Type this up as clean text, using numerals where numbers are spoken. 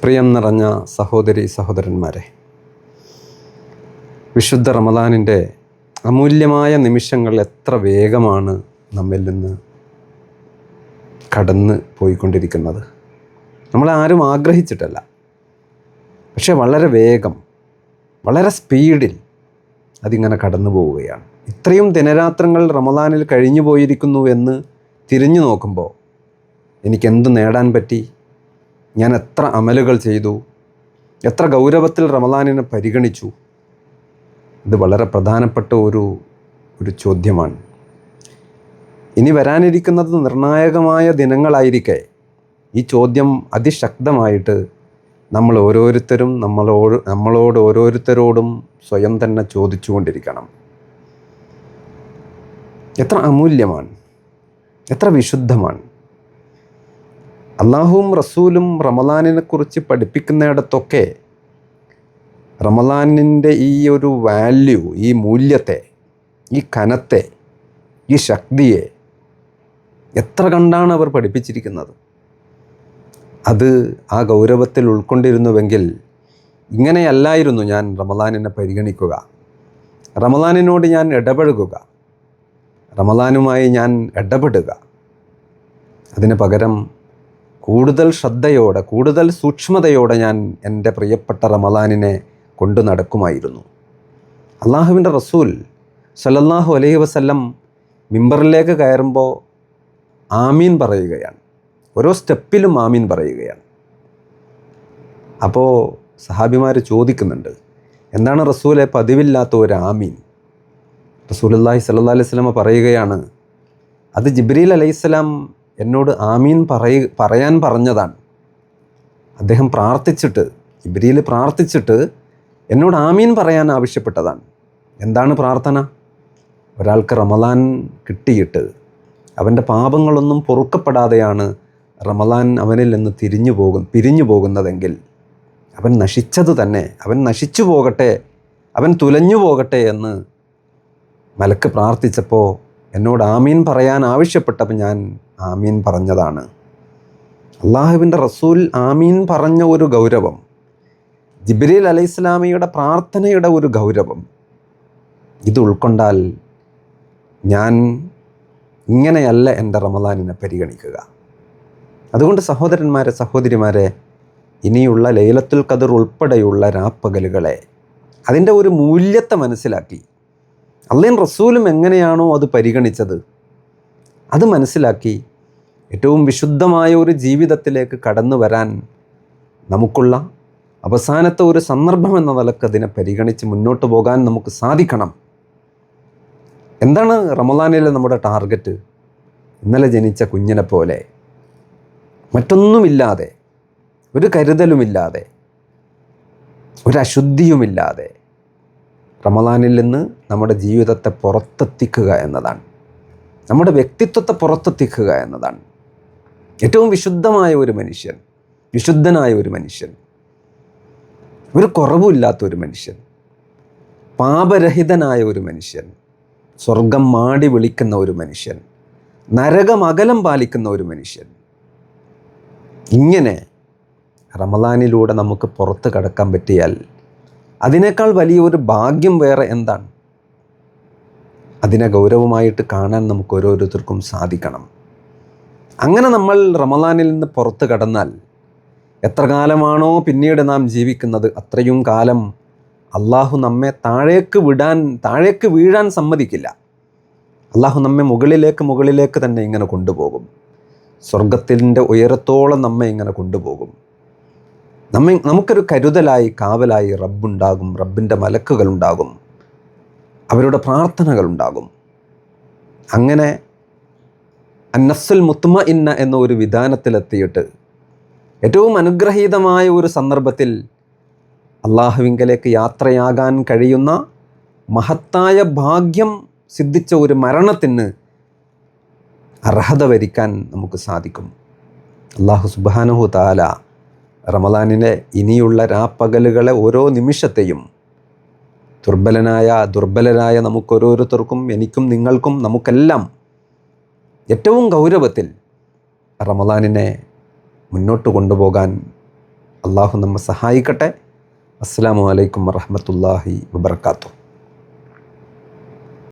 പ്രിയം നിറഞ്ഞ സഹോദരി സഹോദരന്മാരെ, വിശുദ്ധ റമദാനിൻ്റെ അമൂല്യമായ നിമിഷങ്ങൾ എത്ര വേഗമാണ് നമ്മിൽ നിന്ന് കടന്ന് പോയിക്കൊണ്ടിരിക്കുന്നത്. നമ്മളാരും ആഗ്രഹിച്ചിട്ടല്ല, പക്ഷെ വളരെ വേഗം, വളരെ സ്പീഡിൽ അതിങ്ങനെ കടന്നു പോവുകയാണ്. ഇത്രയും ദിനരാത്രങ്ങൾ റമദാനിൽ കഴിഞ്ഞു പോയിരിക്കുന്നു എന്ന് തിരിഞ്ഞു നോക്കുമ്പോൾ എനിക്കെന്ത് നേടാൻ പറ്റി, ഞാൻ എത്ര അമലുകൾ ചെയ്തു, എത്ര ഗൗരവത്തിൽ റമദാനിനെ പരിഗണിച്ചു, ഇത് വളരെ പ്രധാനപ്പെട്ട ഒരു ചോദ്യമാണ്. ഇനി വരാനിരിക്കുന്നത് നിർണായകമായ ദിനങ്ങളായിരിക്കെ ഈ ചോദ്യം അതിശക്തമായിട്ട് നമ്മൾ ഓരോരുത്തരും നമ്മളോട് ഓരോരുത്തരോടും സ്വയം തന്നെ ചോദിച്ചുകൊണ്ടിരിക്കണം. എത്ര അമൂല്യമാണ്, എത്ര വിശുദ്ധമാണ്. അള്ളാഹുവും റസൂലും റമദാനിനെക്കുറിച്ച് പഠിപ്പിക്കുന്നിടത്തൊക്കെ റമദാനിൻ്റെ ഈ ഒരു വാല്യൂ, ഈ മൂല്യത്തെ, ഈ കനത്തെ, ഈ ശക്തിയെ എത്ര കണ്ടാണ് അവർ പഠിപ്പിച്ചിരിക്കുന്നത്. അത് ആ ഗൗരവത്തിൽ ഉൾക്കൊണ്ടിരുന്നുവെങ്കിൽ ഇങ്ങനെയല്ലായിരുന്നു ഞാൻ റമദാനിനെ പരിഗണിക്കുക, റമദാനിനോട് ഞാൻ ഇടപഴകുക, റമദാനുമായി ഞാൻ ഇടപെടുക. അതിന് പകരം കൂടുതൽ ശ്രദ്ധയോടെ, കൂടുതൽ സൂക്ഷ്മതയോടെ ഞാൻ എൻ്റെ പ്രിയപ്പെട്ട റമദാനിനെ കൊണ്ടു നടക്കുമായിരുന്നു. അള്ളാഹുവിൻ്റെ റസൂൽ സല്ലല്ലാഹു അലൈഹി വസല്ലം മിമ്പറിലേക്ക് കയറുമ്പോൾ ആമീൻ പറയുകയാണ്. ഓരോ സ്റ്റെപ്പിലും ആമീൻ പറയുകയാണ്. അപ്പോൾ സഹാബിമാർ ചോദിക്കുന്നുണ്ട്, എന്താണ് റസൂലെ പതിവില്ലാത്ത ഒരു ആമീൻ? റസൂലുള്ളാഹി സ്വല്ലല്ലാഹു അലൈഹി വസല്ലം പറയുകയാണ്, അത് ജിബ്രീൽ അലൈഹിസ്സലാം എന്നോട് ആമീൻ പറയാൻ പറഞ്ഞതാണ്. അദ്ദേഹം പ്രാർത്ഥിച്ചിട്ട്, ജിബ്രീൽ പ്രാർത്ഥിച്ചിട്ട് എന്നോട് ആമീൻ പറയാൻ ആവശ്യപ്പെട്ടതാണ്. എന്താണ് പ്രാർത്ഥന? ഒരാൾക്ക് റമദാൻ കിട്ടിയിട്ട് അവൻ്റെ പാപങ്ങളൊന്നും പൊറുക്കപ്പെടാതെയാണ് റമദാൻ അവനിൽ നിന്ന് പിരിഞ്ഞു പോകുന്നതെങ്കിൽ അവൻ നശിച്ചത് തന്നെ, അവൻ നശിച്ചു പോകട്ടെ, അവൻ തുലഞ്ഞു പോകട്ടെ എന്ന് മലക്ക് പ്രാർത്ഥിച്ചപ്പോൾ എന്നോട് ആമീൻ പറയാൻ ആവശ്യപ്പെട്ടപ്പോൾ ഞാൻ ആമീൻ പറഞ്ഞതാണ്. അള്ളാഹുവിൻ്റെ റസൂൽ ആമീൻ പറഞ്ഞ ഒരു ഗൗരവം, ജിബ്രീൽ അലൈഹിസ്സലാമിയുടെ പ്രാർത്ഥനയുടെ ഒരു ഗൗരവം, ഇത് ഉൾക്കൊണ്ടാൽ ഞാൻ ഇങ്ങനെയല്ല എൻ്റെ റമദാനിനെ പരിഗണിക്കുക. അതുകൊണ്ട് സഹോദരന്മാരെ, സഹോദരിമാരെ, ഇനിയുള്ള ലൈലത്തുൽ ഖദർ ഉൾപ്പെടെയുള്ള രാപ്പകലുകളെ അതിൻ്റെ ഒരു മൂല്യത്തെ മനസ്സിലാക്കി, അള്ളാഹുവിൻ റസൂലും എങ്ങനെയാണോ അത് പരിഗണിച്ചത് അത് മനസ്സിലാക്കി ഏറ്റവും വിശുദ്ധമായ ഒരു ജീവിതത്തിലേക്ക് കടന്നു വരാൻ നമുക്കുള്ള അവസാനത്തെ ഒരു സന്ദർഭം എന്ന നിലക്ക് അതിനെ പരിഗണിച്ച് മുന്നോട്ട് പോകാൻ നമുക്ക് സാധിക്കണം. എന്താണ് റമദാനിലെ നമ്മുടെ ടാർഗറ്റ്? ഇന്നലെ ജനിച്ച കുഞ്ഞിനെ പോലെ മറ്റൊന്നുമില്ലാതെ, ഒരു കരുതലുമില്ലാതെ, ഒരു അശുദ്ധിയുമില്ലാതെ റമദാനിൽ നിന്ന് നമ്മുടെ ജീവിതത്തെ പുറത്തെത്തിക്കുക എന്നതാണ്, നമ്മുടെ വ്യക്തിത്വത്തെ പുറത്തെത്തിക്കുക എന്നതാണ്. ഏറ്റവും വിശുദ്ധമായ ഒരു മനുഷ്യൻ, വിശുദ്ധനായ ഒരു മനുഷ്യൻ, ഒരു കുറവുമില്ലാത്ത ഒരു മനുഷ്യൻ, പാപരഹിതനായ ഒരു മനുഷ്യൻ, സ്വർഗം മാടി വിളിക്കുന്ന ഒരു മനുഷ്യൻ, നരകം അകലം പാലിക്കുന്ന ഒരു മനുഷ്യൻ, ഇങ്ങനെ റമദാനിലൂടെ നമുക്ക് പുറത്ത് കടക്കാൻ പറ്റിയാൽ അതിനേക്കാൾ വലിയൊരു ഭാഗ്യം വേറെ എന്താണ്? അതിനെ ഗൗരവമായിട്ട് കാണാൻ നമുക്ക് ഓരോരുത്തർക്കും സാധിക്കണം. അങ്ങനെ നമ്മൾ റമദാനിൽ നിന്ന് പുറത്ത് കടന്നാൽ എത്ര കാലമാണോ പിന്നീട് നാം ജീവിക്കുന്നത് അത്രയും കാലം അള്ളാഹു നമ്മെ താഴേക്ക് വീഴാൻ സമ്മതിക്കില്ല. അള്ളാഹു നമ്മെ മുകളിലേക്ക് തന്നെ ഇങ്ങനെ കൊണ്ടുപോകും. സ്വർഗത്തിൻ്റെ ഉയരത്തോളം നമ്മെ ഇങ്ങനെ കൊണ്ടുപോകും. നമുക്കൊരു കരുതലായി, കാവലായി റബ്ബുണ്ടാകും, റബ്ബിൻ്റെ മലക്കുകളുണ്ടാകും, അവരുടെ പ്രാർത്ഥനകളുണ്ടാകും. അങ്ങനെ അന്നഫ്സുൽ മുത്മഇന്ന എന്ന ഒരു വിധാനത്തിലെത്തിയിട്ട് ഏറ്റവും അനുഗ്രഹീതമായ ഒരു സന്ദർഭത്തിൽ അള്ളാഹുവിങ്കലേക്ക് യാത്രയാകാൻ കഴിയുന്ന മഹത്തായ ഭാഗ്യം സിദ്ധിച്ച ഒരു മരണത്തിന് അർഹത വരിക്കാൻ നമുക്ക് സാധിക്കും. അള്ളാഹു സുബ്ഹാനഹു തആല റമദാനിലെ ഇനിയുള്ള രാപ്പകലുകളെ ഓരോ നിമിഷത്തെയും ദുർബലരായ നമുക്കോരോരുത്തർക്കും, എനിക്കും നിങ്ങൾക്കും, നമുക്കെല്ലാം ഏറ്റവും ഗൗരവത്തിൽ റമദാനിനെ മുന്നോട്ട് കൊണ്ടുപോകാൻ അള്ളാഹു നമ്മെ സഹായിക്കട്ടെ. അസ്സലാമു അലൈക്കും വറഹ്മത്തുള്ളാഹി വബറകാതുഹു.